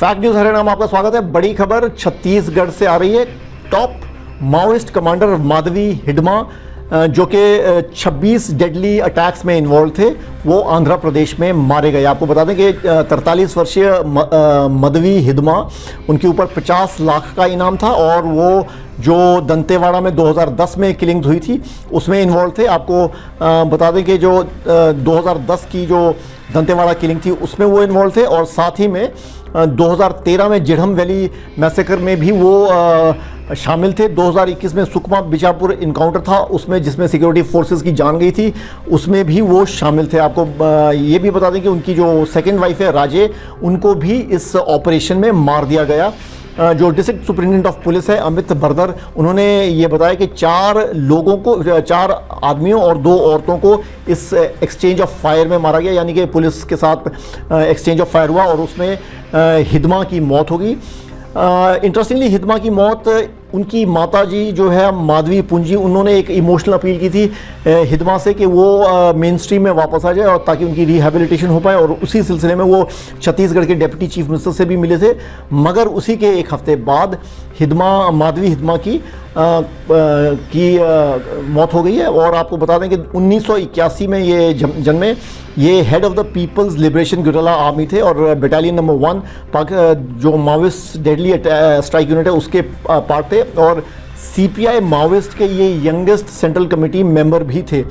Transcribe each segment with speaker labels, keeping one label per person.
Speaker 1: Fact news Haryana में आपका स्वागत है। बड़ी खबर छत्तीसगढ़ से आ रही है। Top Maoist commander Madhavi Hidma जो कि 26 डेडली अटैक्स में इन्वॉल्व थे, वो आंध्र प्रदेश में मारे गए। आपको बता दें कि 43 वर्षीय माधवी हिडमा, उनके ऊपर 50 लाख का इनाम था और वो जो दंतेवाड़ा में 2010 में किलिंग हुई थी उसमें इन्वॉल्व थे। आपको बता दें कि जो 2010 की जो दंतेवाड़ा किलिंग थी उसमें वो इन्वॉल्व थे और साथ ही में 2013 में जिढ़म वैली मैसेकर में भी वो शामिल थे। 2021 में सुकमा बिजापुर इनकाउंटर था उसमें, जिसमें सिक्योरिटी फोर्सेस की जान गई थी, उसमें भी वो शामिल थे। आपको ये भी बता दें कि उनकी जो सेकंड वाइफ है राजे, उनको भी इस ऑपरेशन में मार दिया गया। जो डिस्ट्रिक्ट सुपरिटेंडेंट ऑफ पुलिस है अमित बर्दर, उन्होंने ये बताया कि 4 आदमियों और 2 औरतों को इस एक्सचेंज ऑफ फायर में मारा गया, यानी कि पुलिस के साथ एक्सचेंज ऑफ फायर हुआ और उसमें हिडमा की मौत हो गई। इंटरेस्टिंगली हिडमा की मौत, उनकी माताजी जो है माधवी पुंजी, उन्होंने एक इमोशनल अपील की थी हिडमा से कि वो मेन स्ट्रीम में वापस आ जाए और ताकि उनकी रिहेबिलिटेशन हो पाए, और उसी सिलसिले में वो छत्तीसगढ़ के डिप्टी चीफ मिनिस्टर से भी मिले थे। मगर उसी के एक हफ्ते बाद माधवी हिडमा की मौत हो गई है। और आपको बता दें कि 1981 में ये जन्मे। ये head of the People's Liberation guerrilla army थे और बटालियन नंबर 1 जो माओइस्ट डेडली स्ट्राइक यूनिट है उसके पार्ट थे, और सीपीआई माओइस्ट के ये यंगेस्ट सेंट्रल कमेटी मेंबर भी थे।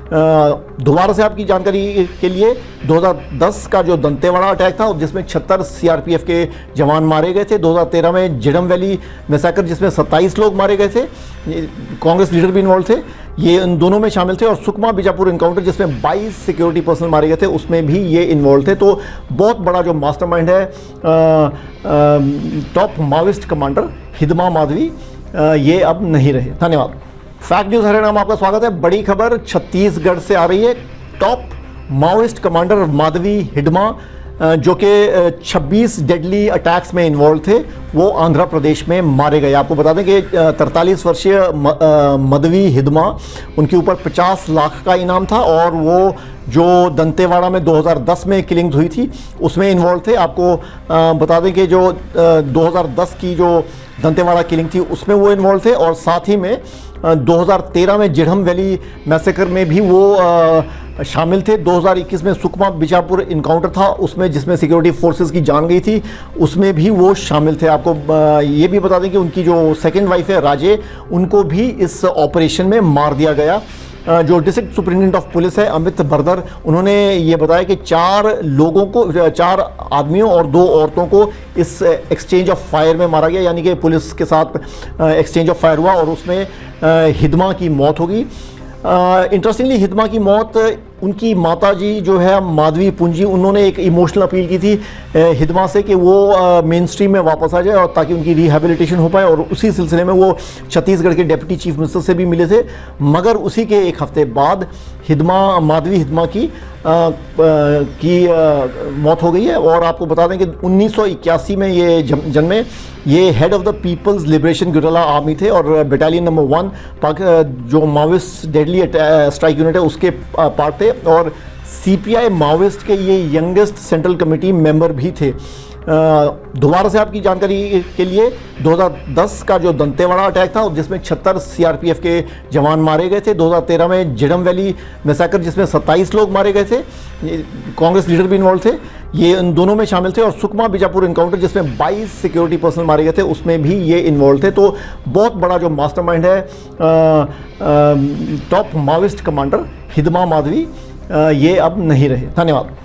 Speaker 1: दोबारा से आपकी जानकारी के लिए 2010 का जो दंतेवाड़ा अटैक था जिसमें 76 सीआरपीएफ के जवान मारे गए थे। 2013 में जिढ़म वैली मैसेकर जिसमें 27 लोग मारे गए थे, कांग्रेस लीडर भी इन्वॉल्व थे, ये इन दोनों में शामिल थे। और सुकमा बिजापुर इनकाउंटर जिसमें 22 सिक्योरिटी पर्सनल मारे गए थे, उसमें भी ये इन्वॉल्व थे। तो बहुत बड़ा जो मास्टरमाइंड है top Maoist commander Hidma Madhavi, ये अब नहीं रहे। धन्यवाद। फैक्ट न्यूज हरियाणा में आपका स्वागत है। बड़ी खबर छत्तीसगढ़ से आ रही है। Top Maoist commander Madhavi Hidma जो कि 26 डेडली अटैक्स में इन्वॉल्व थे, वो आंध्र प्रदेश में मारे गए। आपको बता दें कि 43 वर्षीय माधवी हिडमा, उनके ऊपर 50 लाख का इनाम था और वो जो दंतेवाड़ा में 2010 में किलिंग हुई थी उसमें इन्वॉल्व थे। आपको बता दें कि जो 2010 की जो दंतेवाड़ा किलिंग थी उसमें वो इन्वॉल्व थे और साथ ही में 2013 में जिढ़म वैली मैसेकर में भी वो शामिल थे। 2021 में सुकमा बिजापुर इनकाउंटर था उसमें, जिसमें सिक्योरिटी फोर्सेस की जान गई थी, उसमें भी वो शामिल थे। आपको ये भी बता दें कि उनकी जो सेकंड वाइफ है राजे, उनको भी इस ऑपरेशन में मार दिया गया। जो डिस्ट्रिक्ट सुपरिटेंडेंट ऑफ पुलिस है अमित बर्दर, उन्होंने ये बताया कि 4 आदमियों और 2 औरतों को इस एक्सचेंज ऑफ फायर में मारा गया, यानी कि पुलिस के साथ एक्सचेंज ऑफ फायर हुआ और उसमें हिडमा की मौत हो गई। इंटरेस्टिंगली हिडमा की मौत, उनकी माताजी जो है माधवी पुंजी, उन्होंने एक इमोशनल अपील की थी हिडमा से कि वो मेन स्ट्रीम में वापस आ जाए और ताकि उनकी रिहेबिलिटेशन हो पाए, और उसी सिलसिले में वो छत्तीसगढ़ के डिप्टी चीफ मिनिस्टर से भी मिले थे। मगर उसी के एक हफ्ते बाद माधवी हिडमा की मौत हो गई है। और आपको बता दें कि 1981 में ये जन्मे। ये head of the People's Liberation guerrilla army थे और बटालियन नंबर 1 जो माओइस्ट डेडली स्ट्राइक यूनिट है उसके पार्ट थे, और सीपीआई माओइस्ट के ये यंगेस्ट सेंट्रल कमेटी मेंबर भी थे। दोबारा से आपकी जानकारी के लिए 2010 का जो दंतेवाड़ा अटैक था जिसमें 76 सीआरपीएफ के जवान मारे गए थे। 2013 में जिढ़म वैली मैसेकर जिसमें 27 लोग मारे गए थे, कांग्रेस लीडर भी इन्वॉल्व थे, ये इन दोनों में शामिल थे। और सुकमा बिजापुर इनकाउंटर जिसमें 22 सिक्योरिटी पर्सनल मारे गए थे, उसमें भी ये इन्वॉल्व थे। तो बहुत बड़ा जो मास्टरमाइंड है top Maoist commander Hidma Madhavi, ये अब नहीं रहे। धन्यवाद।